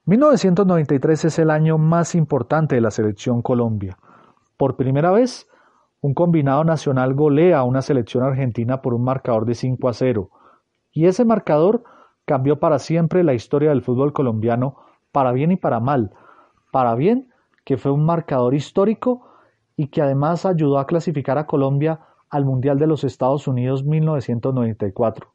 1993 es el año más importante de la selección Colombia. Por primera vez, un combinado nacional golea a una selección argentina por un marcador de 5-0, y ese marcador cambió para siempre la historia del fútbol colombiano, para bien y para mal. Para bien, que fue un marcador histórico y que además ayudó a clasificar a Colombia al Mundial de los Estados Unidos 1994.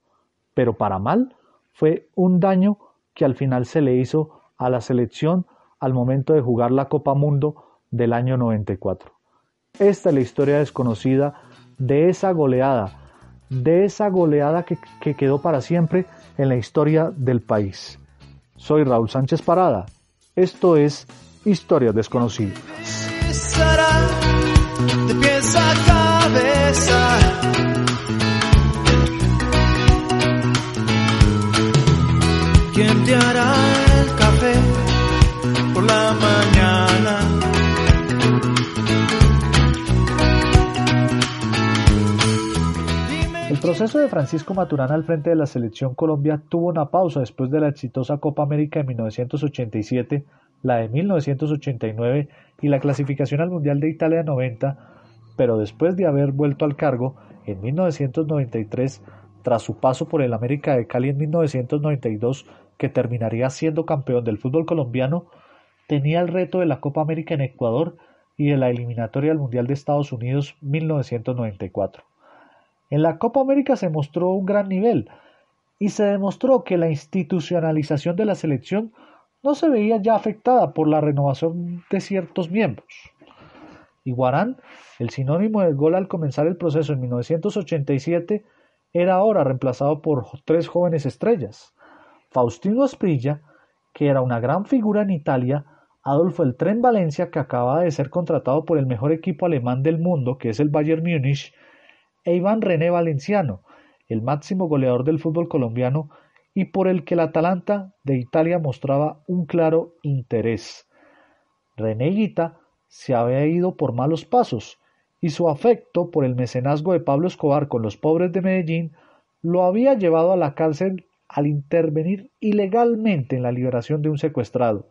Pero para mal, fue un daño que al final se le hizo a la selección al momento de jugar la Copa Mundo del año 94. Esta es la historia desconocida de esa goleada que quedó para siempre en la historia del país. Soy Raúl Sánchez Parada. Esto es Historias Desconocidas. De pies a cabeza. ¿Quién te hará el café por la mañana? El proceso de Francisco Maturana al frente de la selección Colombia tuvo una pausa después de la exitosa Copa América de 1987, la de 1989 y la clasificación al Mundial de Italia 90, pero después de haber vuelto al cargo en 1993, tras su paso por el América de Cali en 1992, que terminaría siendo campeón del fútbol colombiano, tenía el reto de la Copa América en Ecuador y de la eliminatoria al Mundial de Estados Unidos 1994. En la Copa América se mostró un gran nivel y se demostró que la institucionalización de la selección no se veía ya afectada por la renovación de ciertos miembros. Iguarán, el sinónimo del gol al comenzar el proceso en 1987, era ahora reemplazado por tres jóvenes estrellas: Faustino Asprilla, que era una gran figura en Italia, Adolfo El Tren Valencia, que acababa de ser contratado por el mejor equipo alemán del mundo, que es el Bayern Múnich, e Iván René Valenciano, el máximo goleador del fútbol colombiano y por el que el Atalanta de Italia mostraba un claro interés. René Higuita se había ido por malos pasos y su afecto por el mecenazgo de Pablo Escobar con los pobres de Medellín lo había llevado a la cárcel al intervenir ilegalmente en la liberación de un secuestrado.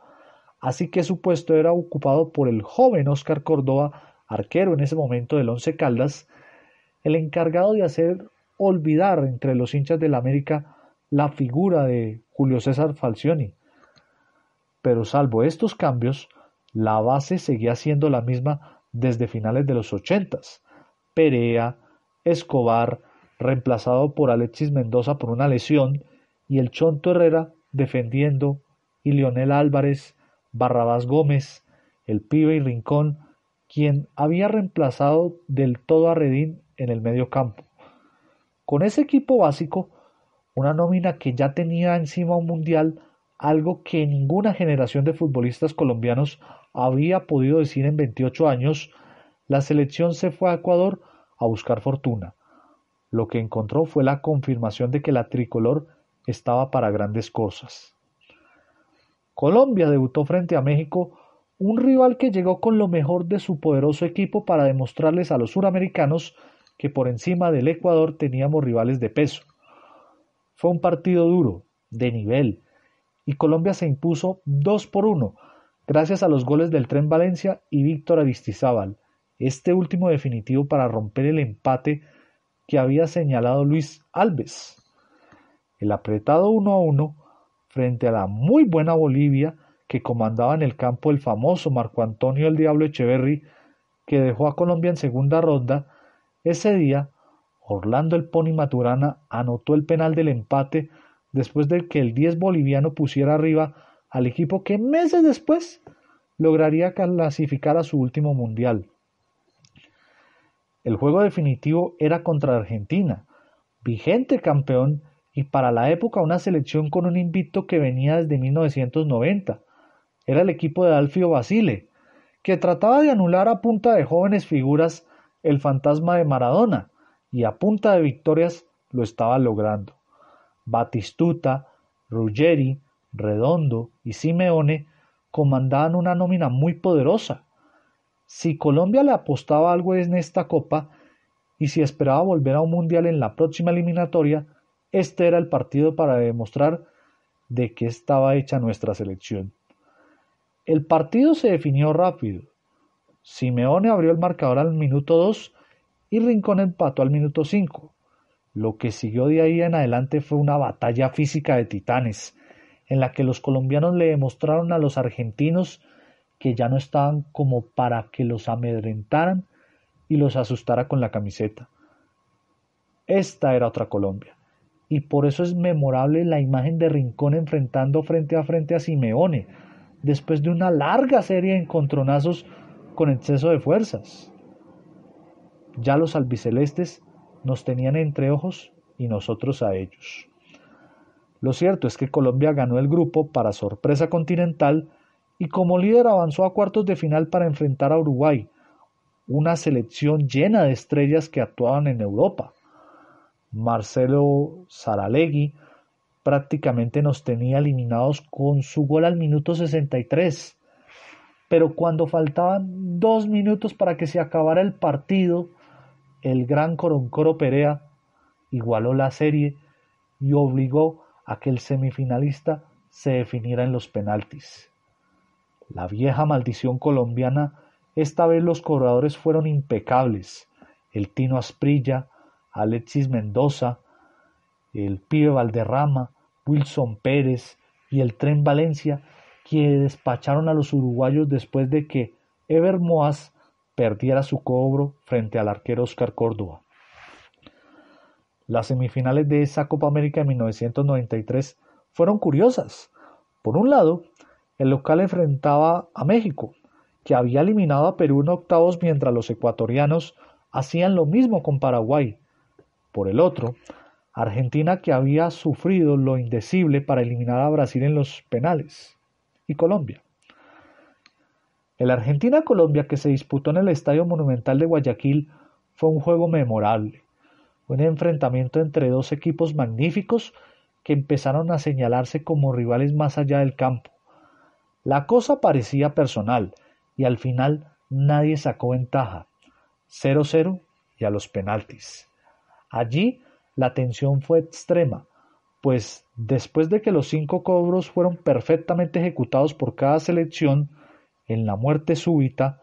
Así que su puesto era ocupado por el joven Óscar Córdoba, arquero en ese momento del Once Caldas, el encargado de hacer olvidar entre los hinchas del América la figura de Julio César Falcioni. Pero salvo estos cambios, la base seguía siendo la misma desde finales de los 80s. Perea, Escobar, reemplazado por Alexis Mendoza por una lesión, y el Chonto Herrera defendiendo, y Leonel Álvarez, Barrabás Gómez, el Pibe y Rincón, quien había reemplazado del todo a Redín en el medio campo. Con ese equipo básico, una nómina que ya tenía encima un mundial, algo que ninguna generación de futbolistas colombianos había podido decir en 28 años, la selección se fue a Ecuador a buscar fortuna. Lo que encontró fue la confirmación de que la tricolor estaba para grandes cosas. Colombia debutó frente a México, un rival que llegó con lo mejor de su poderoso equipo para demostrarles a los suramericanos que por encima del Ecuador teníamos rivales de peso. Fue un partido duro, de nivel, y Colombia se impuso 2-1, gracias a los goles del Tren Valencia y Víctor Aristizábal, este último definitivo para romper el empate que había señalado Luis Alves. El apretado 1-1 frente a la muy buena Bolivia que comandaba en el campo el famoso Marco Antonio el Diablo Echeverri, que dejó a Colombia en segunda ronda. Ese día, Orlando el Pony Maturana anotó el penal del empate después de que el 10 boliviano pusiera arriba al equipo que meses después lograría clasificar a su último mundial. El juego definitivo era contra Argentina, vigente campeón y para la época una selección con un invicto que venía desde 1990. Era el equipo de Alfio Basile, que trataba de anular a punta de jóvenes figuras el fantasma de Maradona, y a punta de victorias lo estaba logrando. Batistuta, Ruggeri, Redondo y Simeone comandaban una nómina muy poderosa. Si Colombia le apostaba algo en esta copa, y si esperaba volver a un mundial en la próxima eliminatoria, este era el partido para demostrar de qué estaba hecha nuestra selección. El partido se definió rápido. Simeone abrió el marcador al minuto 2 y Rincón empató al minuto 5. Lo que siguió de ahí en adelante fue una batalla física de titanes, en la que los colombianos le demostraron a los argentinos que ya no estaban como para que los amedrentaran y los asustara con la camiseta. Esta era otra Colombia, y por eso es memorable la imagen de Rincón enfrentando frente a Simeone, después de una larga serie de encontronazos con exceso de fuerzas. Ya los albicelestes nos tenían entre ojos y nosotros a ellos. Lo cierto es que Colombia ganó el grupo para sorpresa continental y como líder avanzó a cuartos de final para enfrentar a Uruguay, una selección llena de estrellas que actuaban en Europa. Marcelo Saralegui prácticamente nos tenía eliminados con su gol al minuto 63, pero cuando faltaban 2 minutos para que se acabara el partido, el gran Coroncoro Perea igualó la serie y obligó a que el semifinalista se definiera en los penaltis. La vieja maldición colombiana, esta vez los cobradores fueron impecables. El Tino Asprilla, Alexis Mendoza, el Pibe Valderrama, Wilson Pérez y el Tren Valencia, que despacharon a los uruguayos después de que Ever Moas perdiera su cobro frente al arquero Oscar Córdoba. Las semifinales de esa Copa América de 1993 fueron curiosas. Por un lado, el local enfrentaba a México, que había eliminado a Perú en octavos mientras los ecuatorianos hacían lo mismo con Paraguay. Por el otro, Argentina, que había sufrido lo indecible para eliminar a Brasil en los penales, y Colombia. El Argentina-Colombia que se disputó en el Estadio Monumental de Guayaquil fue un juego memorable, un enfrentamiento entre dos equipos magníficos que empezaron a señalarse como rivales más allá del campo. La cosa parecía personal y al final nadie sacó ventaja, 0-0 y a los penaltis. Allí la tensión fue extrema, pues después de que los 5 cobros fueron perfectamente ejecutados por cada selección, en la muerte súbita,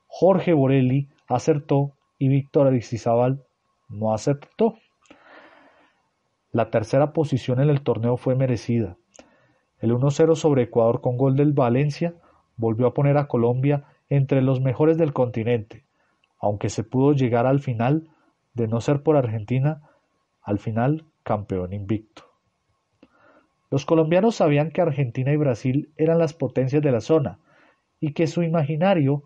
Jorge Borelli acertó y Víctor Aristizábal no acertó. La tercera posición en el torneo fue merecida. El 1-0 sobre Ecuador con gol del Valencia volvió a poner a Colombia entre los mejores del continente, aunque se pudo llegar al final, de no ser por Argentina, al final campeón invicto. Los colombianos sabían que Argentina y Brasil eran las potencias de la zona y que su imaginario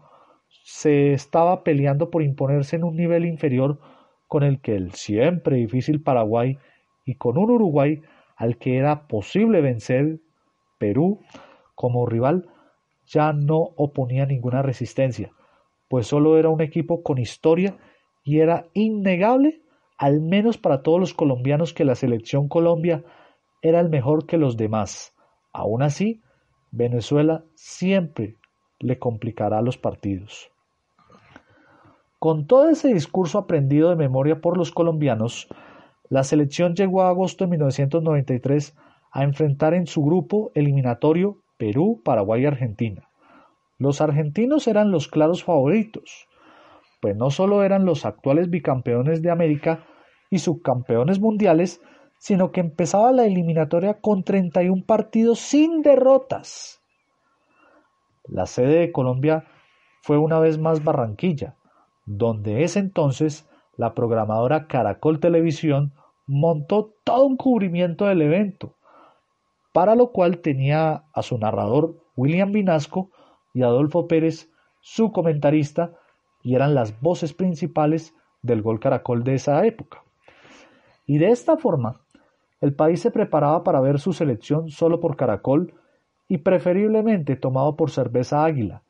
se estaba peleando por imponerse en un nivel inferior con el que el siempre difícil Paraguay y con un Uruguay al que era posible vencer, Perú, como rival, ya no oponía ninguna resistencia, pues solo era un equipo con historia y era innegable, al menos para todos los colombianos, que la selección Colombia era el mejor que los demás. Aún así, Venezuela siempre le complicará los partidos. Con todo ese discurso aprendido de memoria por los colombianos, la selección llegó a agosto de 1993 a enfrentar en su grupo eliminatorio Perú, Paraguay y Argentina. Los argentinos eran los claros favoritos, pues no solo eran los actuales bicampeones de América y subcampeones mundiales, sino que empezaba la eliminatoria con 31 partidos sin derrotas. La sede de Colombia fue una vez más Barranquilla, donde ese entonces la programadora Caracol Televisión montó todo un cubrimiento del evento, para lo cual tenía a su narrador William Vinasco y Adolfo Pérez, su comentarista, y eran las voces principales del Gol Caracol de esa época. Y de esta forma, el país se preparaba para ver su selección solo por Caracol y preferiblemente tomado por Cerveza Águila.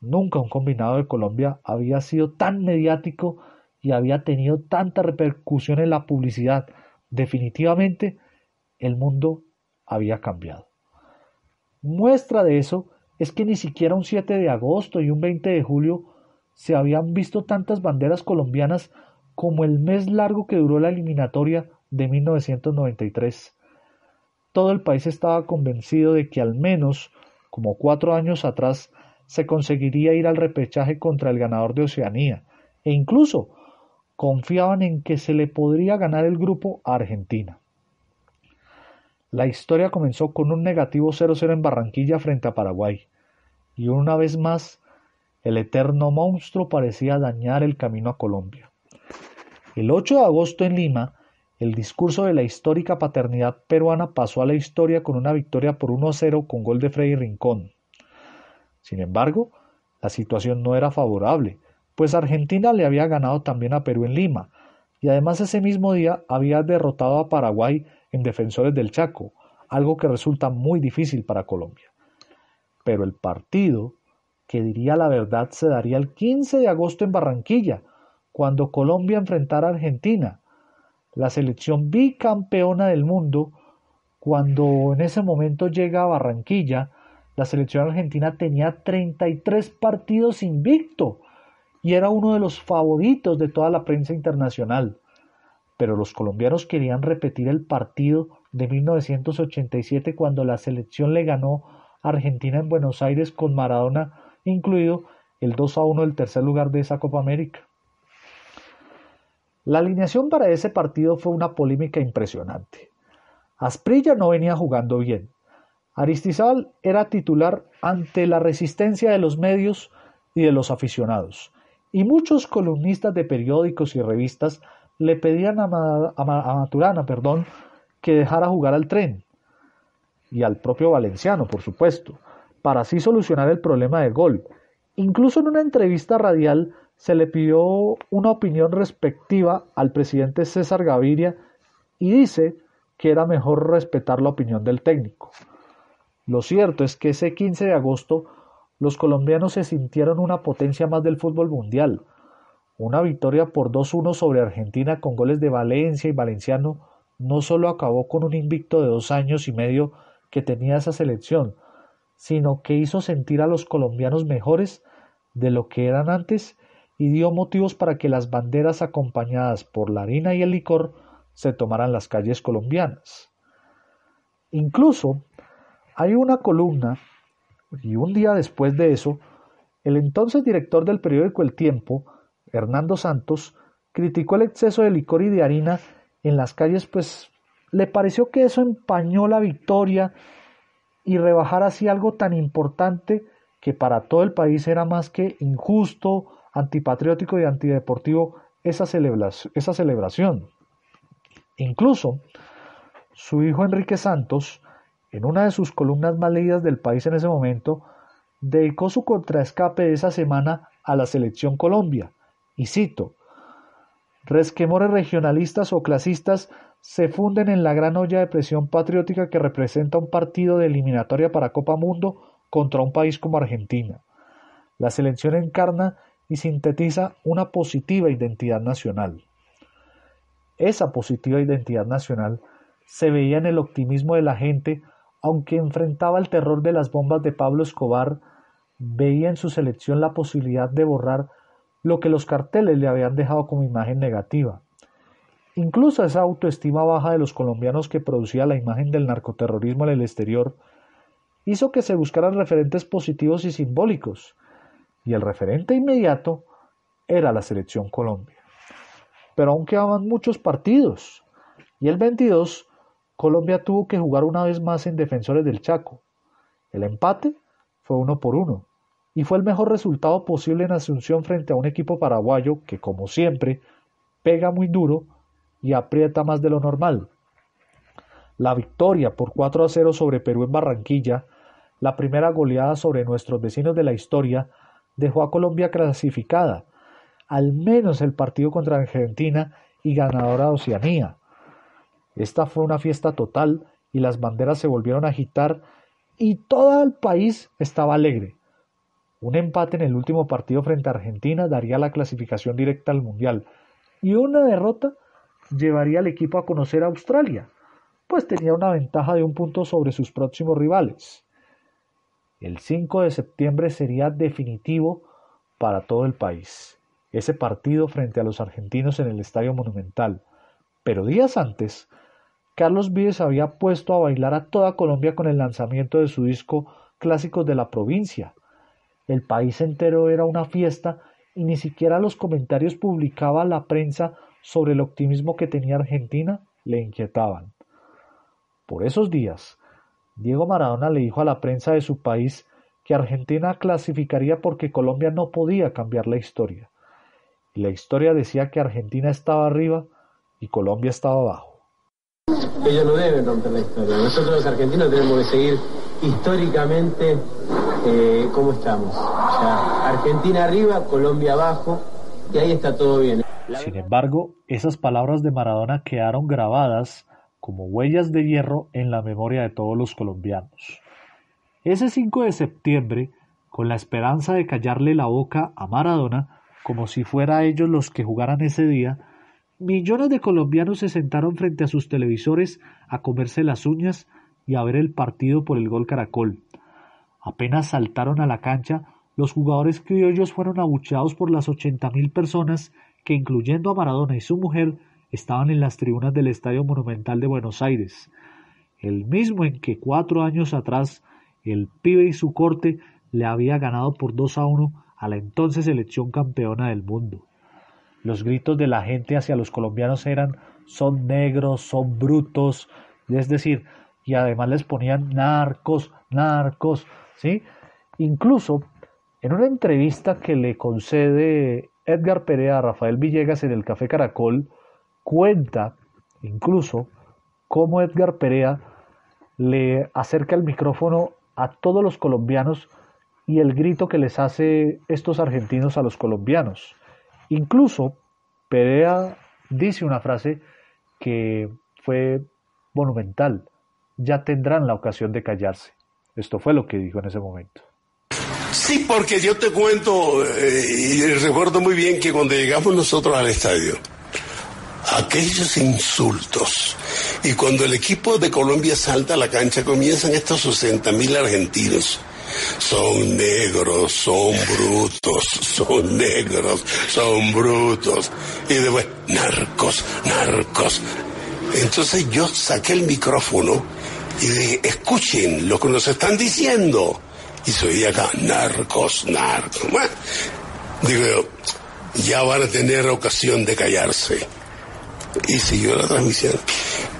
Nunca un combinado de Colombia había sido tan mediático y había tenido tanta repercusión en la publicidad. Definitivamente, el mundo había cambiado. Muestra de eso es que ni siquiera un 7 de agosto y un 20 de julio se habían visto tantas banderas colombianas como el mes largo que duró la eliminatoria de 1993. Todo el país estaba convencido de que al menos como 4 años atrás, se conseguiría ir al repechaje contra el ganador de Oceanía, e incluso confiaban en que se le podría ganar el grupo a Argentina. La historia comenzó con un negativo 0-0 en Barranquilla frente a Paraguay, y una vez más, el eterno monstruo parecía dañar el camino a Colombia. El 8 de agosto en Lima, el discurso de la histórica paternidad peruana pasó a la historia con una victoria por 1-0 con gol de Freddy Rincón. Sin embargo, la situación no era favorable, pues Argentina le había ganado también a Perú en Lima, y además ese mismo día había derrotado a Paraguay en Defensores del Chaco, algo que resulta muy difícil para Colombia. Pero el partido, que diría la verdad, se daría el 15 de agosto en Barranquilla, cuando Colombia enfrentara a Argentina, la selección bicampeona del mundo. Cuando en ese momento llega a Barranquilla, la selección argentina tenía 33 partidos invicto y era uno de los favoritos de toda la prensa internacional. Pero los colombianos querían repetir el partido de 1987 cuando la selección le ganó a Argentina en Buenos Aires con Maradona incluido, el 2-1 del tercer lugar de esa Copa América. La alineación para ese partido fue una polémica impresionante. Asprilla no venía jugando bien. Aristizábal era titular ante la resistencia de los medios y de los aficionados, y muchos columnistas de periódicos y revistas le pedían a Maturana que dejara jugar al Tren, y al propio Valenciano, por supuesto, para así solucionar el problema del gol. Incluso en una entrevista radial se le pidió una opinión respectiva al presidente César Gaviria y dice que era mejor respetar la opinión del técnico. Lo cierto es que ese 15 de agosto los colombianos se sintieron una potencia más del fútbol mundial. Una victoria por 2-1 sobre Argentina con goles de Valencia y Valenciano no solo acabó con un invicto de 2 años y medio que tenía esa selección, sino que hizo sentir a los colombianos mejores de lo que eran antes y dio motivos para que las banderas acompañadas por la harina y el licor se tomaran las calles colombianas. Incluso hay una columna, y un día después de eso, el entonces director del periódico El Tiempo, Hernando Santos, criticó el exceso de licor y de harina en las calles, pues le pareció que eso empañó la victoria y rebajar así algo tan importante que para todo el país era más que injusto, antipatriótico y antideportivo esa celebración. Incluso su hijo Enrique Santos, en una de sus columnas más leídas del país en ese momento, dedicó su contraescape de esa semana a la selección Colombia, y cito: resquemores regionalistas o clasistas se funden en la gran olla de presión patriótica que representa un partido de eliminatoria para Copa Mundo contra un país como Argentina. La selección encarna y sintetiza una positiva identidad nacional. Esa positiva identidad nacional se veía en el optimismo de la gente, aunque enfrentaba el terror de las bombas de Pablo Escobar, veía en su selección la posibilidad de borrar lo que los carteles le habían dejado como imagen negativa. Incluso esa autoestima baja de los colombianos que producía la imagen del narcoterrorismo en el exterior hizo que se buscaran referentes positivos y simbólicos, y el referente inmediato era la selección Colombia. Pero aún quedaban muchos partidos, y el 22 Colombia tuvo que jugar una vez más en Defensores del Chaco. El empate fue 1-1, y fue el mejor resultado posible en Asunción frente a un equipo paraguayo que, como siempre, pega muy duro y aprieta más de lo normal. La victoria por 4-0 sobre Perú en Barranquilla, la primera goleada sobre nuestros vecinos de la historia, dejó a Colombia clasificada, al menos el partido contra Argentina y ganadora de Oceanía. Esta fue una fiesta total y las banderas se volvieron a agitar y todo el país estaba alegre. Un empate en el último partido frente a Argentina daría la clasificación directa al Mundial y una derrota llevaría al equipo a conocer a Australia, pues tenía una ventaja de 1 punto sobre sus próximos rivales. El 5 de septiembre sería definitivo para todo el país, ese partido frente a los argentinos en el Estadio Monumental. Pero días antes, Carlos Vives había puesto a bailar a toda Colombia con el lanzamiento de su disco clásicos de la provincia. El país entero era una fiesta y ni siquiera los comentarios publicaba la prensa sobre el optimismo que tenía Argentina le inquietaban. Por esos días, Diego Maradona le dijo a la prensa de su país que Argentina clasificaría porque Colombia no podía cambiar la historia. Y la historia decía que Argentina estaba arriba y Colombia estaba abajo. Ellos no deben romper la historia. Nosotros los argentinos tenemos que seguir históricamente cómo estamos. O sea, Argentina arriba, Colombia abajo, y ahí está todo bien. Sin embargo, esas palabras de Maradona quedaron grabadas como huellas de hierro en la memoria de todos los colombianos. Ese 5 de septiembre, con la esperanza de callarle la boca a Maradona, como si fuera ellos los que jugaran ese día, millones de colombianos se sentaron frente a sus televisores a comerse las uñas y a ver el partido por el Gol Caracol. Apenas saltaron a la cancha, los jugadores criollos fueron abucheados por las 80.000 personas que, incluyendo a Maradona y su mujer, estaban en las tribunas del Estadio Monumental de Buenos Aires, el mismo en que 4 años atrás el Pibe y su corte le había ganado por 2-1 a la entonces selección campeona del mundo. Los gritos de la gente hacia los colombianos eran «son negros, son brutos», es decir, y además les ponían «narcos, narcos», ¿sí? Incluso, en una entrevista que le concede Edgar Perea a Rafael Villegas en el Café Caracol, cuenta incluso cómo Edgar Perea le acerca el micrófono a todos los colombianos y el grito que les hace estos argentinos a los colombianos. Incluso Perea dice una frase que fue monumental: ya tendrán la ocasión de callarse. Esto fue lo que dijo en ese momento. Sí, porque yo te cuento, y recuerdo muy bien que cuando llegamos nosotros al estadio, aquellos insultos, y cuando el equipo de Colombia salta a la cancha, comienzan estos 60.000 argentinos. Son negros, son brutos, son negros, son brutos. Y después, narcos, narcos. Entonces yo saqué el micrófono y dije, escuchen lo que nos están diciendo. Y se oía acá, narcos, narcos. Bueno, digo, ya van a tener ocasión de callarse. Y siguió la transmisión.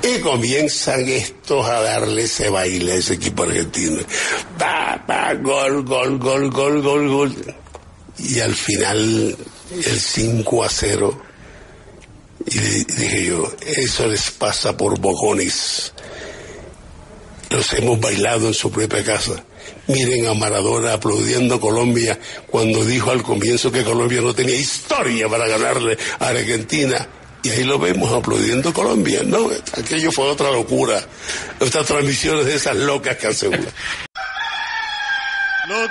Y comienzan estos a darle ese baile a ese equipo argentino. Pa, pa, gol, gol, gol, gol, gol, gol. Y al final, el 5-0. Y dije yo, eso les pasa por bocones. Los hemos bailado en su propia casa. Miren a Maradona aplaudiendo a Colombia cuando dijo al comienzo que Colombia no tenía historia para ganarle a Argentina. Y ahí lo vemos aplaudiendo a Colombia, ¿no? Aquello fue otra locura. Estas transmisiones de esas locas que hacen. Los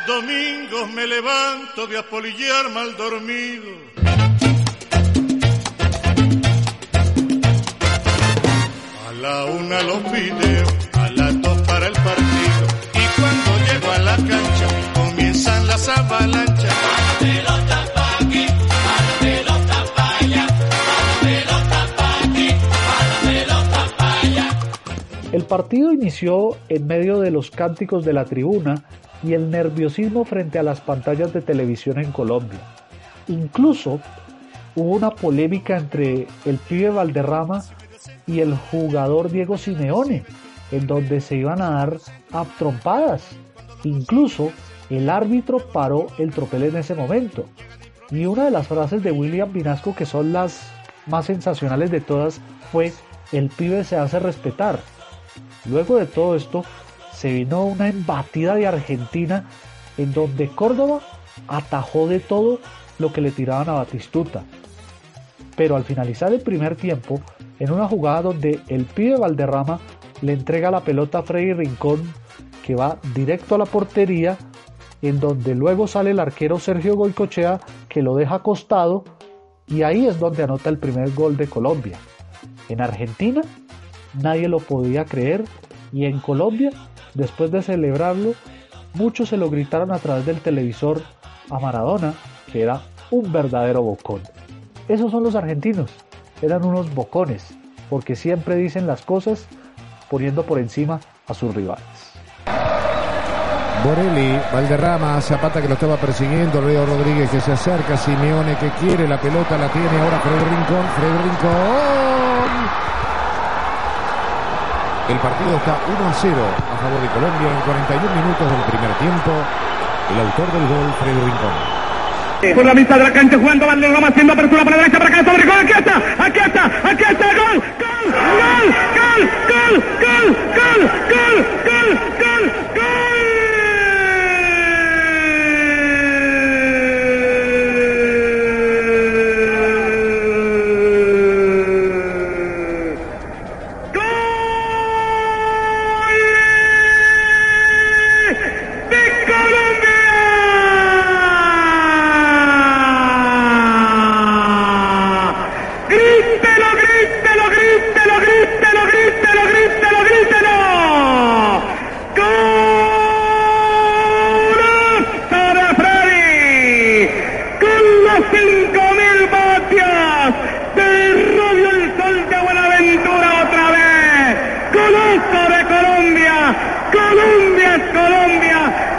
domingos me levanto de apolillar mal dormido. A la 1 los videos, a las 2 para el partido. Y cuando llego a la cancha, comienzan las avalanchas. Para pelota pa' aquí, para pelota pa' allá, para pelota pa' aquí, para pelota pa' allá. El partido inició en medio de los cánticos de la tribuna y el nerviosismo frente a las pantallas de televisión en Colombia. Incluso hubo una polémica entre el Pibe Valderrama y el jugador Diego Simeone, en donde se iban a dar a trompadas. Incluso el árbitro paró el tropel en ese momento. Y una de las frases de William Vinasco, que son las más sensacionales de todas, fue: el pibe se hace respetar. Luego de todo esto, se vino una embatida de Argentina, en donde Córdoba atajó de todo lo que le tiraban a Batistuta. Pero al finalizar el primer tiempo, en una jugada donde el Pibe Valderrama le entrega la pelota a Freddy Rincón, que va directo a la portería, en donde luego sale el arquero Sergio Goycochea, que lo deja acostado, y ahí es donde anota el primer gol de Colombia. En Argentina nadie lo podía creer, y en Colombia, después de celebrarlo, muchos se lo gritaron a través del televisor a Maradona, que era un verdadero bocón. Esos son los argentinos, eran unos bocones, porque siempre dicen las cosas poniendo por encima a sus rivales. Borelli, Valderrama, Zapata que lo estaba persiguiendo, Leo Rodríguez que se acerca, Simeone que quiere, la pelota la tiene ahora Freddy Rincón. El partido está 1-0 a favor de Colombia en 41 minutos del primer tiempo. El autor del gol, Freddy Rincón. Por la mitad de la cancha jugando Valderrama, haciendo apertura para la derecha, para acá, sobre gol, aquí está, gol.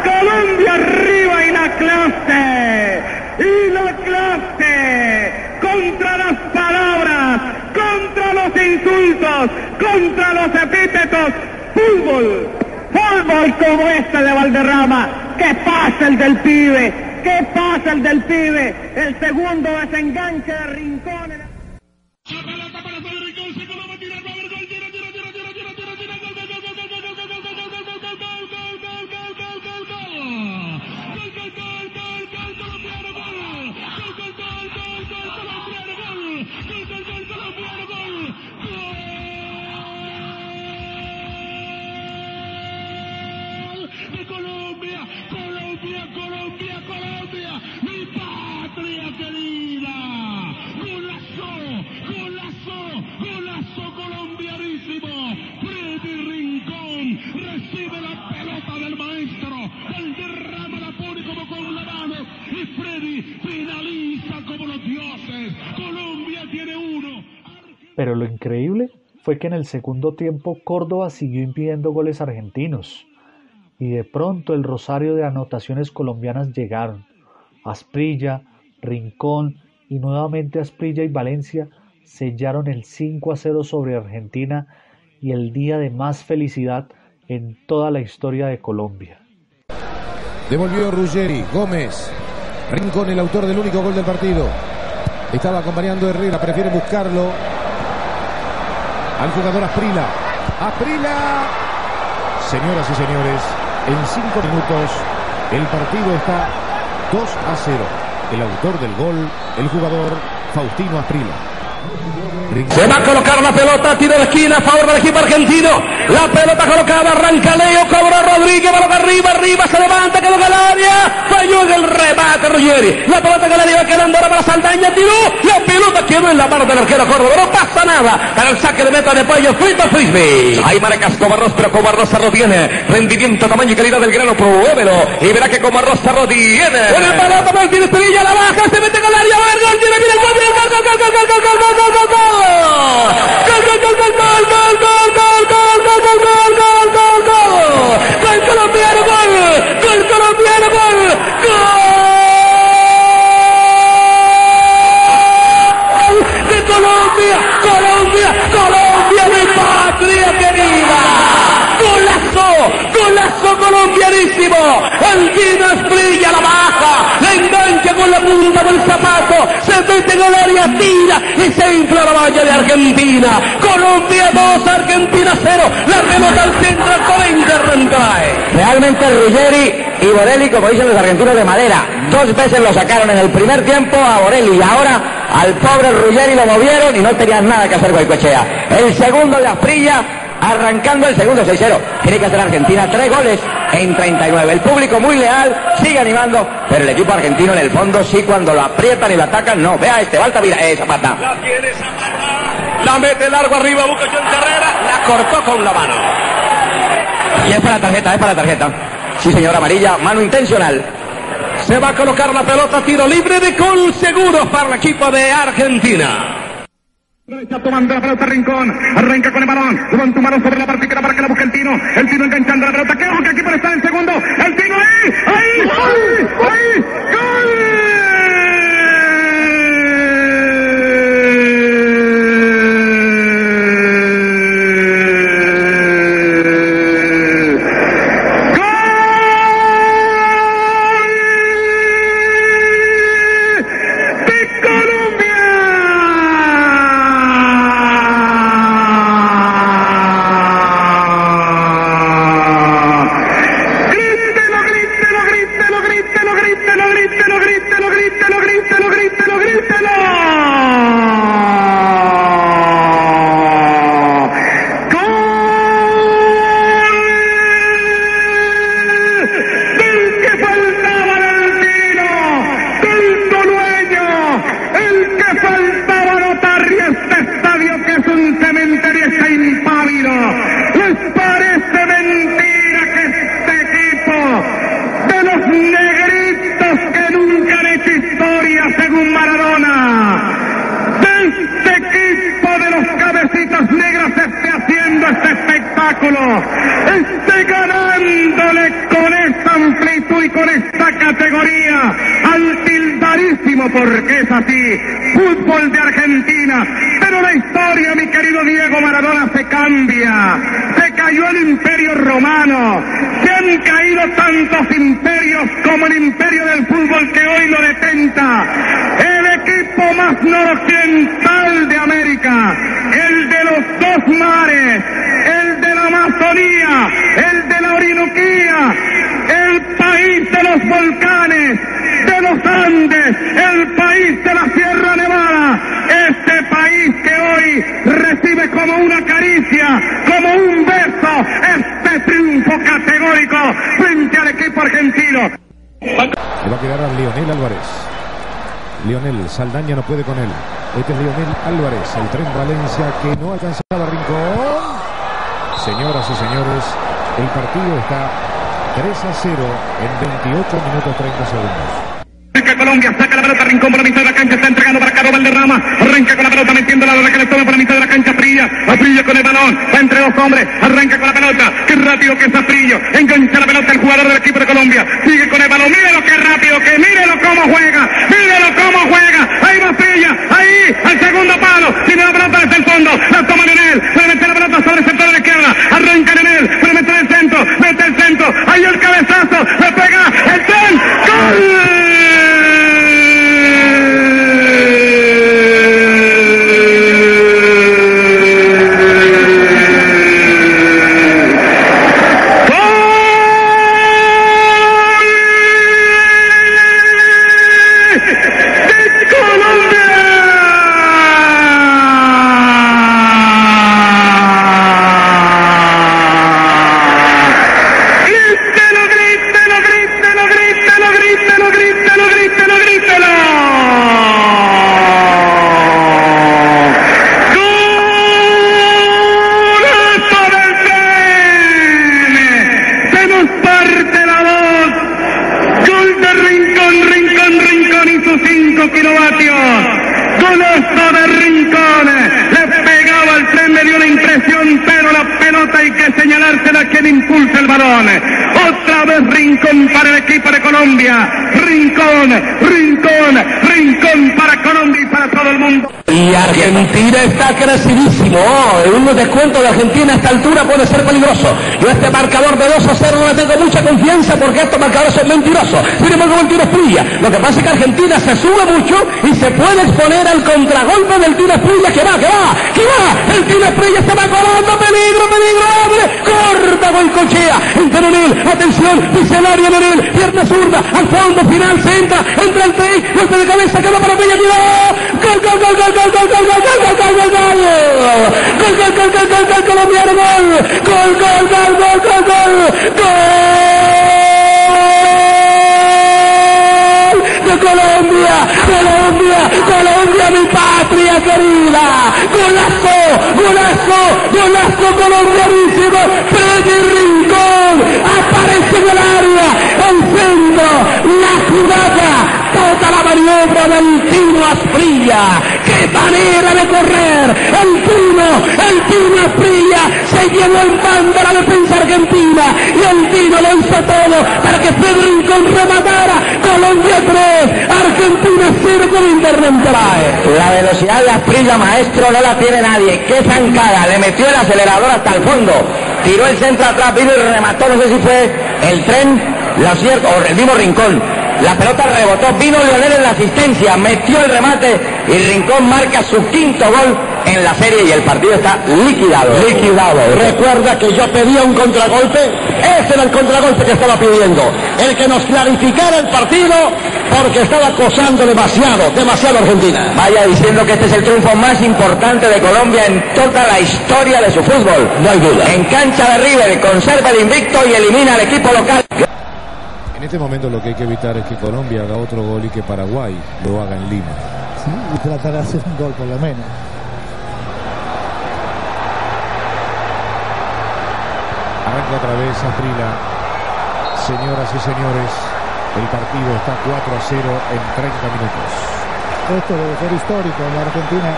Colombia arriba y la clase contra las palabras, contra los insultos, contra los epítetos. Fútbol como este de Valderrama. ¿Qué pasa el del pibe? El segundo desenganche de Rincón. Colombia, mi patria querida. Golazo colombianísimo. Freddy Rincón recibe la pelota del maestro. Valderrama la pone como con la mano y Freddy finaliza como los dioses. Colombia tiene uno. Pero lo increíble fue que en el segundo tiempo Córdoba siguió impidiendo goles argentinos. Y de pronto el rosario de anotaciones colombianas llegaron. Asprilla, Rincón y nuevamente Asprilla y Valencia sellaron el 5-0 sobre Argentina y el día de más felicidad en toda la historia de Colombia. Devolvió Ruggeri, Gómez, Rincón el autor del único gol del partido. Estaba acompañando a Herrera, prefiere buscarlo al jugador Asprilla. Señoras y señores, en 5 minutos el partido está 2-0. El autor del gol, el jugador Faustino Asprilla. Se va a colocar la pelota, tiro de esquina a favor del equipo argentino. La pelota colocada, arranca Leo, cobra Rodríguez, balón arriba, se levanta, quedó en el área, falló en el remate Ruggeri. La pelota que le iba quedando ahora para Saldaña, tiró, la pelota quedó en la mano del arquero Córdoba, no pasa nada. Para el saque de meta de Pollo, frito frisbee. Ahí marca Covarros, pero Covarros se retiene. Rendimiento, tamaño y calidad del grano, pruébelo. Y verá que Covarros se retiene. Con el pelota, Martín Sevilla, la baja, se mete con el área, va el gol, mira el gol. Colombia, mi patria querida. Golazo colombianísimo. El Dino Asprilla la baja, la engancha con la punta del zapato, se mete en el área, tira y se infla la valla de Argentina. Colombia 2, Argentina 0. La pelota al centro, Colinter Rancae. Realmente Ruggeri y Borelli, como dicen los argentinos, de madera. 2 veces lo sacaron en el primer tiempo a Borelli y ahora al pobre Ruggeri lo movieron y no tenían nada que hacer Goicoechea. El segundo de Asprilla, arrancando el segundo 6-0. Tiene que hacer Argentina 3 goles en 39. El público muy leal, sigue animando, pero el equipo argentino en el fondo sí, cuando lo aprietan y lo atacan, no. Vea Altamira, Zapata. La tiene Zapata, la mete largo arriba, busca John Herrera, la cortó con la mano. Y es para la tarjeta. Sí, señor, amarilla, mano intencional. Se va a colocar la pelota, tiro libre de gol seguro para el equipo de Argentina. Tomando la pelota Rincón, arranca con el balón, levanta un balón sobre la partida para que la busque el Tino enganchando la pelota, que ojo que aquí puede estar el segundo, el Tino ahí, ¡gol! Esté ganándole con esta amplitud y con esta categoría al tildarísimo, porque es así, fútbol de Argentina. Pero la historia, mi querido Diego Maradona, se cambia. Se cayó el Imperio Romano. Se han caído tantos imperios como el imperio del fútbol que hoy lo detenta. El equipo más noroccidental de América, el de los dos mares, el de la Amazonía, el de la Orinoquía, el país de los volcanes, de los Andes, el país de la Sierra Nevada, este país que hoy recibe como una caricia, como un beso, este triunfo categórico frente al equipo argentino. Le va a quedar a Lionel Álvarez. Lionel, Saldaña no puede con él. Este es Lionel Álvarez, el Tren Valencia, que no alcanzaba Rincón. Señoras y señores, el partido está 3-0 en 28 minutos 30 segundos. Colombia saca la pelota, Rincón por la mitad de la cancha, está entregando para Caro Valderrama, arranca con la pelota metiéndola a la que le toma por la mitad de la cancha, Aprillo con el balón, va entre dos hombres, arranca con la pelota, qué rápido que es Aprillo, engancha la pelota el jugador del equipo de Colombia, sigue con el balón, mírelo qué rápido que, mírelo cómo juega, ahí va Aprillo, ahí, al segundo palo, tiene la pelota desde el fondo, la toma Lionel, le mete la pelota sobre el sector de la izquierda, arranca Lionel, le mete el centro, ahí el cabezazo, le pega el tren, ¡gol! Otra vez Rincón para el equipo de Colombia. Rincón para Colombia y para todo el mundo. Y Argentina está crecidísimo. Un descuento de Argentina a esta altura puede ser peligroso. Yo este marcador de 2-0 no le tengo mucha confianza porque estos marcadores son mentirosos. Sin embargo, el tiro es Prilla. Lo que pasa es que Argentina se sube mucho y se puede exponer al contragolpe del tiro Prilla. Que va. El tiro Prilla se va colando. Peligro. Corta Goicoechea. Entra Lionel. Atención. Vicenario Lionel. Pierna zurda. Al fondo final. Se entra el 3. Golpe de cabeza. Queda para Peña. Gol. Colombiano, de Colombia, mi patria querida. Golazo colombianísimo. Freddy Rincón aparece en el área, el centro, la jugada, toda la variedad obra del Tino Asprilla. ¡Qué manera de correr! El Tino Asprilla se llevó en banda la defensa argentina y el Tino lo hizo todo para que Fred Rincón rematara. Colombia 3, Argentina 0 con Interventrae. La velocidad de Asprilla, maestro, no la tiene nadie. ¡Qué zancada! Le metió el acelerador hasta el fondo. Tiró el centro atrás, vino y remató, no sé si fue el Tren, lo cierto, o el mismo Rincón. La pelota rebotó, vino Lionel en la asistencia, metió el remate y Rincón marca su quinto gol en la serie y el partido está liquidado. Recuerda que yo pedía un contragolpe, ese era el contragolpe que estaba pidiendo, el que nos clarificara el partido porque estaba acosando demasiado Argentina. Vaya diciendo que este es el triunfo más importante de Colombia en toda la historia de su fútbol. No hay duda. En cancha de River conserva el invicto y elimina al equipo local. En este momento lo que hay que evitar es que Colombia haga otro gol y que Paraguay lo haga en Lima. Sí, y tratar de hacer un gol por lo menos. Arranca otra vez Asprilla. Señoras y señores, el partido está 4-0 en 30 minutos. Esto debe ser histórico en la Argentina.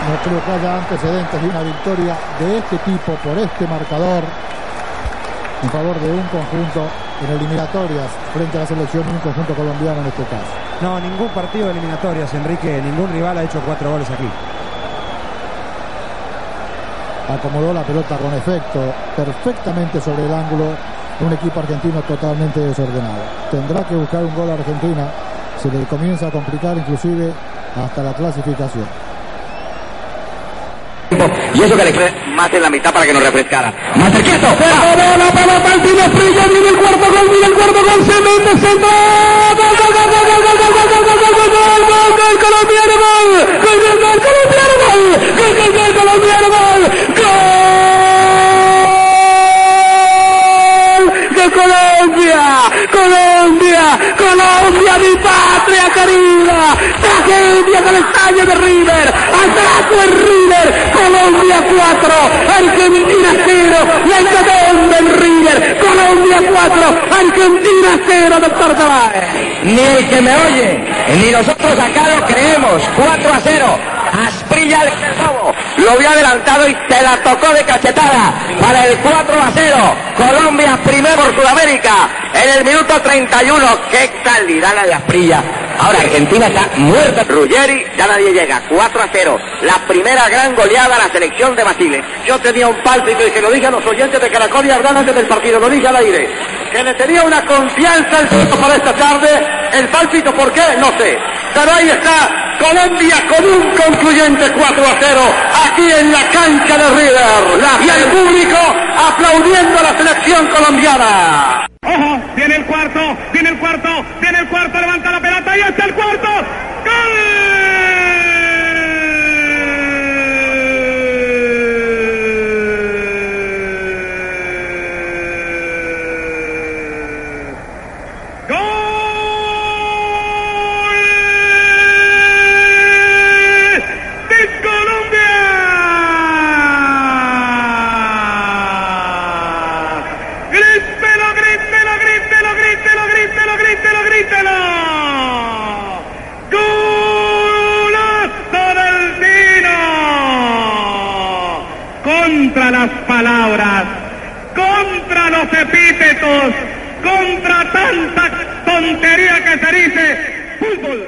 No creo que haya antecedentes de una victoria de este tipo por este marcador en favor de un conjunto en eliminatorias frente a la selección y un conjunto colombiano en este caso. No, ningún partido de eliminatorias, Enrique, ningún rival ha hecho 4 goles aquí. Acomodó la pelota con efecto, perfectamente sobre el ángulo, un equipo argentino totalmente desordenado. Tendrá que buscar un gol a Argentina, se le comienza a complicar inclusive hasta la clasificación. Y eso que le fue más en la mitad para que nos refrescara. ¡Más quieto! La pelota, el Tino Asprilla, viene el cuarto gol, se mete, centro. ¡Gol, colombiano, gol! ¡Gol, colombiano, gol! ¡Gol, colombiano, gol! ¡Gol de Colombia, mi patria querida! ¡Tragedia del estadio de River! ¡Atraco en River! Colombia 4, Argentina 0, la hecatombe en River. Colombia 4, Argentina 0, doctor Tavares. Ni el que me oye, ni nosotros acá lo creemos. 4-0. Asprilla el Bobo lo vio adelantado y se la tocó de cachetada para el 4-0. Colombia primero por Sudamérica en el minuto 31. ¡Qué calidad la de Asprilla! Ahora Argentina está muerta. Ruggeri, ya nadie llega. 4-0. La primera gran goleada a la selección de Basile. Yo tenía un pálpito y que lo dije a los oyentes de Caracol y Ardán antes del partido, lo dije al aire, que le tenía una confianza al equipo para esta tarde. El pálpito, ¿por qué? No sé. Pero ahí está Colombia con un concluyente 4-0 aquí en la cancha de River. Y el público aplaudiendo a la selección colombiana. Ojo, viene el cuarto, levanta la pelota y está el cuarto. ¡Gol! Contra las palabras, contra los epítetos, contra tanta tontería que se dice fútbol.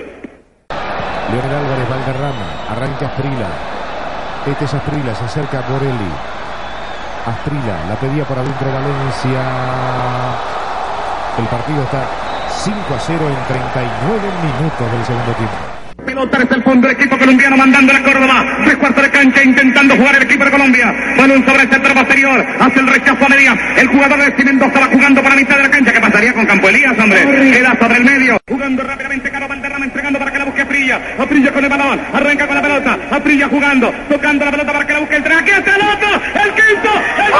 Leonel Álvarez, Valderrama, arranca Asprilla. Este es Asprilla, se acerca a Borelli. Asprilla, la pedía por adentro Valencia. El partido está 5-0 en 39 minutos del segundo tiempo. Pelota desde el fondo, el equipo colombiano mandando a Córdoba, 3/4 de cancha intentando jugar el equipo de Colombia, balón sobre el centro posterior, hace el rechazo a media, el jugador de Mendoza va jugando por la mitad de la cancha. ¿Qué pasaría con Campo Elías, hombre? Queda sobre el medio, jugando rápidamente Caro Valderrama, entregando para que la busque Asprilla con el balón, arranca con la pelota, Asprilla jugando, tocando la pelota para que la busque el tren, aquí está el otro, el quinto, gol.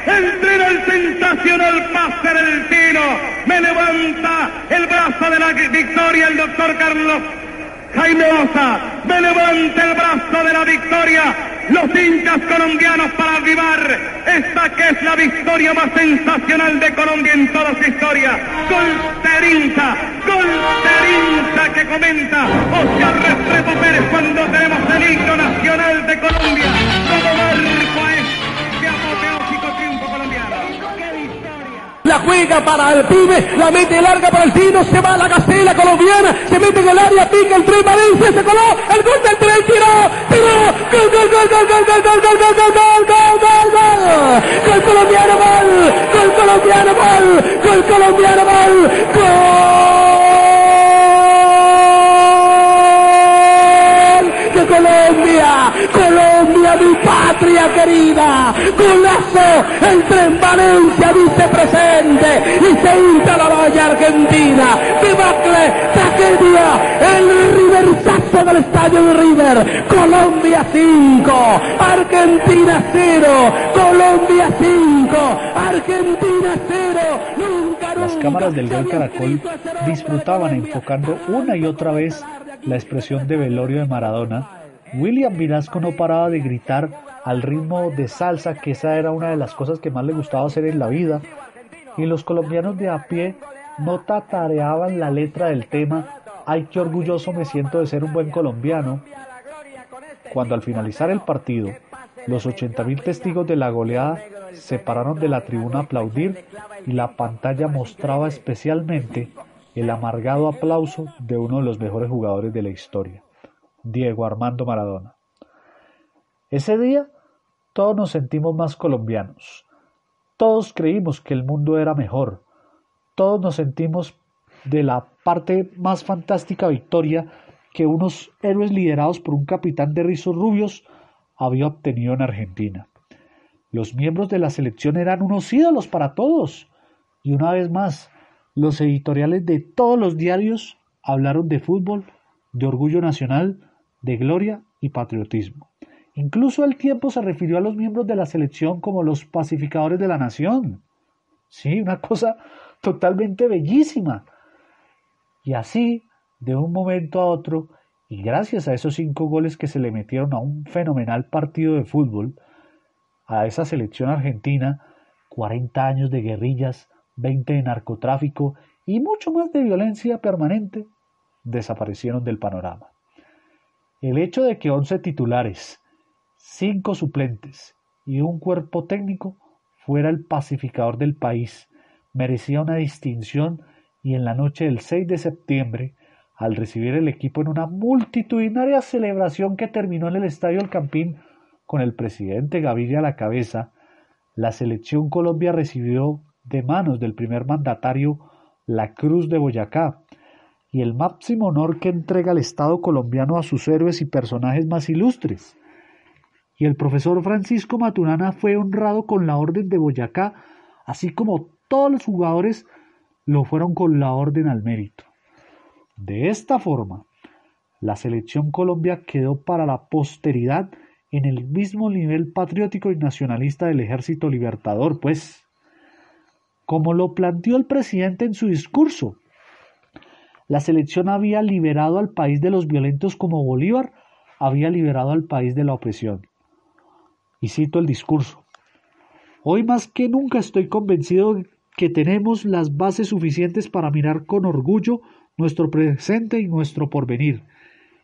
Entrena el sensacional pase del tiro. Me levanta el brazo de la victoria el doctor Carlos Jaime Osa. Me levanta el brazo de la victoria los hinchas colombianos para avivar esta que es la victoria más sensacional de Colombia en toda su historia. Gol Terinza que comenta Oscar Restrepo Pérez cuando tenemos el himno nacional de Colombia como marco a este apoteósico triunfo colombiano. ¡Qué victoria! La juega para el pibe, la mete larga para el tiro, se va a la gacela colombiana, se mete en el área, pica el tren Valencia, se coló, el gol del tren, tiró, gol colombiano, gol colombiano, de Colombia, mi patria querida, golazo, el tren Valencia dice presente y se hincha la valla argentina, debacle, tragedia, el Riversazo del estadio de River, Colombia 5, Argentina 0, Colombia 5, Argentina 0, nunca. Las cámaras del Gol Caracol disfrutaban enfocando una y otra vez la expresión de velorio de Maradona. William Vinasco no paraba de gritar al ritmo de salsa, que esa era una de las cosas que más le gustaba hacer en la vida, y los colombianos de a pie no tatareaban la letra del tema "Ay, qué orgulloso me siento de ser un buen colombiano", cuando al finalizar el partido los 80.000 testigos de la goleada se pararon de la tribuna a aplaudir y la pantalla mostraba especialmente el amargado aplauso de uno de los mejores jugadores de la historia, Diego Armando Maradona. Ese día todos nos sentimos más colombianos, todos creímos que el mundo era mejor, todos nos sentimos de la parte más fantástica victoria que unos héroes liderados por un capitán de rizos rubios había obtenido en Argentina. Los miembros de la selección eran unos ídolos para todos, y una vez más, los editoriales de todos los diarios hablaron de fútbol, de orgullo nacional, de gloria y patriotismo. Incluso El Tiempo se refirió a los miembros de la selección como los pacificadores de la nación. Sí, una cosa totalmente bellísima. Y así, de un momento a otro, y gracias a esos 5 goles que se le metieron a un fenomenal partido de fútbol, a esa selección argentina, 40 años de guerrillas, 20 de narcotráfico y mucho más de violencia permanente, desaparecieron del panorama. El hecho de que 11 titulares, 5 suplentes y un cuerpo técnico fuera el pacificador del país merecía una distinción, y en la noche del 6 de septiembre, al recibir el equipo en una multitudinaria celebración que terminó en el Estadio El Campín con el presidente Gaviria a la cabeza, la selección Colombia recibió de manos del primer mandatario la Cruz de Boyacá, y el máximo honor que entrega el Estado colombiano a sus héroes y personajes más ilustres. Y el profesor Francisco Maturana fue honrado con la Orden de Boyacá, así como todos los jugadores lo fueron con la Orden al Mérito. De esta forma, la selección Colombia quedó para la posteridad en el mismo nivel patriótico y nacionalista del Ejército Libertador, pues, como lo planteó el presidente en su discurso, la selección había liberado al país de los violentos como Bolívar había liberado al país de la opresión. Y cito el discurso: "Hoy más que nunca estoy convencido que tenemos las bases suficientes para mirar con orgullo nuestro presente y nuestro porvenir.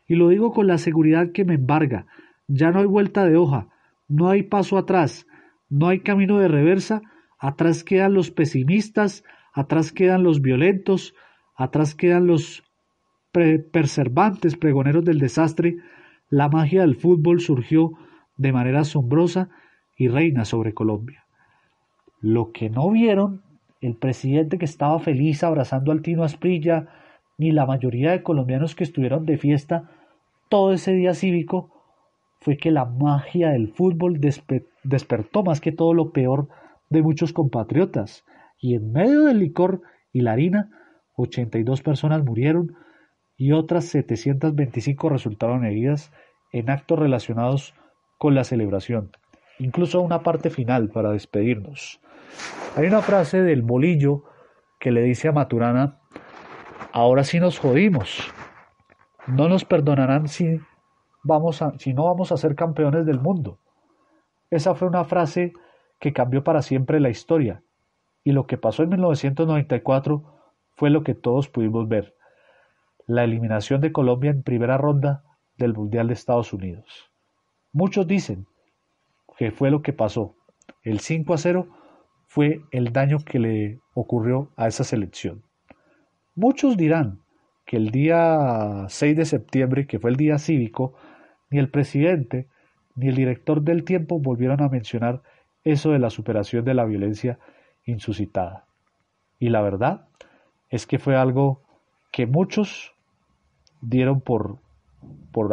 Y lo digo con la seguridad que me embarga. Ya no hay vuelta de hoja, no hay paso atrás, no hay camino de reversa. Atrás quedan los pesimistas, atrás quedan los violentos, atrás quedan los perservantes pregoneros del desastre. La magia del fútbol surgió de manera asombrosa y reina sobre Colombia". Lo que no vieron el presidente, que estaba feliz abrazando al Tino Asprilla, ni la mayoría de colombianos que estuvieron de fiesta todo ese día cívico, fue que la magia del fútbol despertó más que todo lo peor de muchos compatriotas, y en medio del licor y la harina, 82 personas murieron y otras 725 resultaron heridas en actos relacionados con la celebración. incluso una parte final para despedirnos. Hay una frase del Bolillo que le dice a Maturana: ahora sí nos jodimos, no nos perdonarán si no vamos a ser campeones del mundo. Esa fue una frase que cambió para siempre la historia, y lo que pasó en 1994 fue lo que todos pudimos ver: la eliminación de Colombia en primera ronda del Mundial de Estados Unidos. Muchos dicen que fue lo que pasó. El 5-0 fue el daño que le ocurrió a esa selección. Muchos dirán que el día 6 de septiembre, que fue el día cívico, ni el presidente ni el director del Tiempo volvieron a mencionar eso de la superación de la violencia insuscitada. Y la verdad es que fue algo que muchos dieron por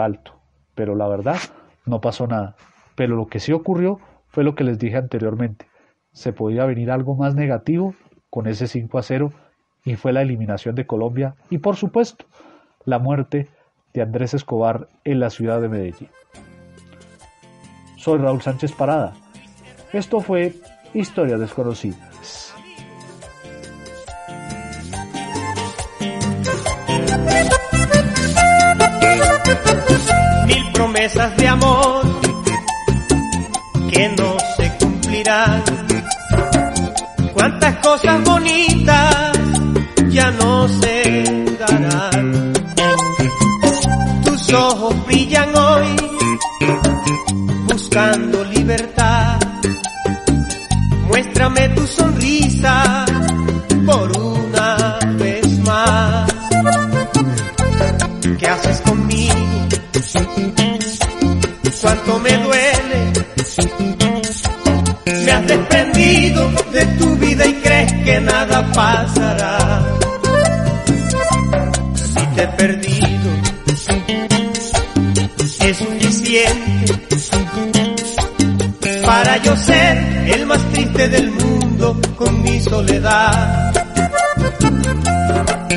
alto, pero la verdad no pasó nada. Pero lo que sí ocurrió fue lo que les dije anteriormente: se podía venir algo más negativo con ese 5-0, y fue la eliminación de Colombia y, por supuesto, la muerte de Andrés Escobar en la ciudad de Medellín. Soy Raúl Sánchez Parada. Esto fue Historias Desconocidas. Mil promesas de amor que no se cumplirán. Cuántas cosas bonitas ya no se darán. Tus ojos brillan hoy buscando libertad. Muéstrame tu sonrisa por una vez más. ¿Qué haces conmigo? Cuánto me duele. Me has desprendido de tu vida y crees que nada pasará. Si te he perdido, es suficiente para yo ser el más triste del mundo con mi soledad.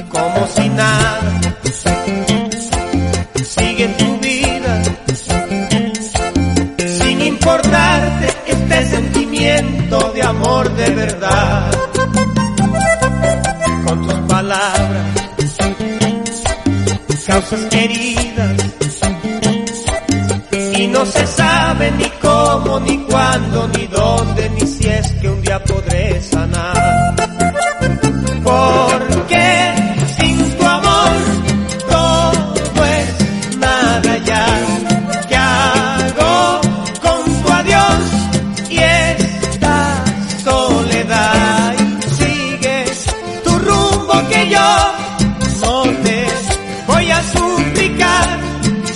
Como si nada, sigue tu vida, sin importarte este sentimiento de amor de verdad. Con tus palabras causas heridas y no se sabe ni cómo, ni cuándo, ni dónde, ni si es que un día podré sanar. Porque sin tu amor todo es nada ya. ¿Qué hago con tu adiós y esta soledad? Y sigues tu rumbo que yo no te voy a suplicar.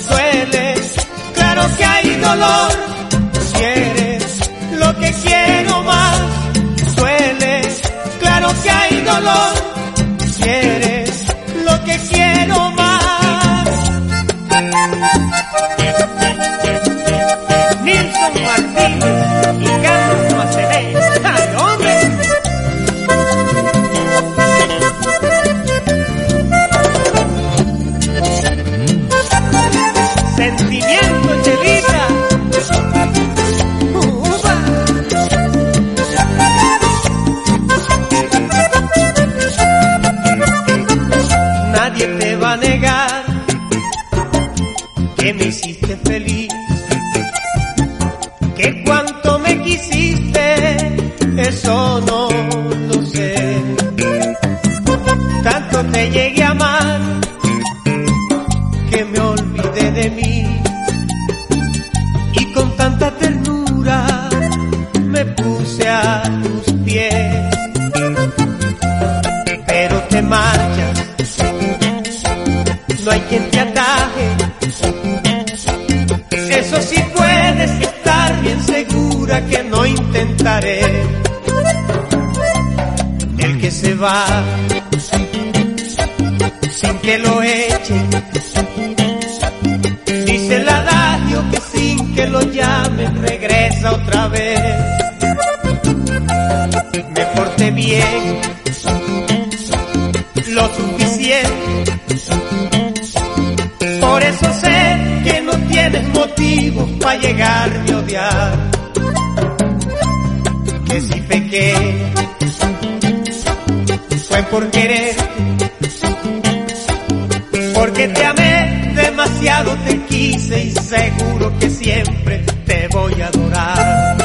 Duele, claro que hay dolor. Quieres lo que quiero más. Duele, claro que hay dolor. Quieres lo que quiero más. Nilson Martínez y Carlos Macené. ¡Ay, hombre! Sentimiento, Chelita. Nadie te va a negar que me hiciste feliz, que cuánto me quisiste, eso no lo sé. Tanto te llegué a amar que me olvidé de mí, y con tanta ternura me puse a tus pies. Pero te marchas, no hay quien te ataje. Eso sí puedes estar bien segura que no intentaré. El que se va sin que lo echen, dice el adagio que sin que lo llamen regresa otra vez. Me porté bien, lo suficiente, por eso sé que no tienes motivos para llegarme a odiar. demasiado te quise y seguro que siempre te voy a adorar.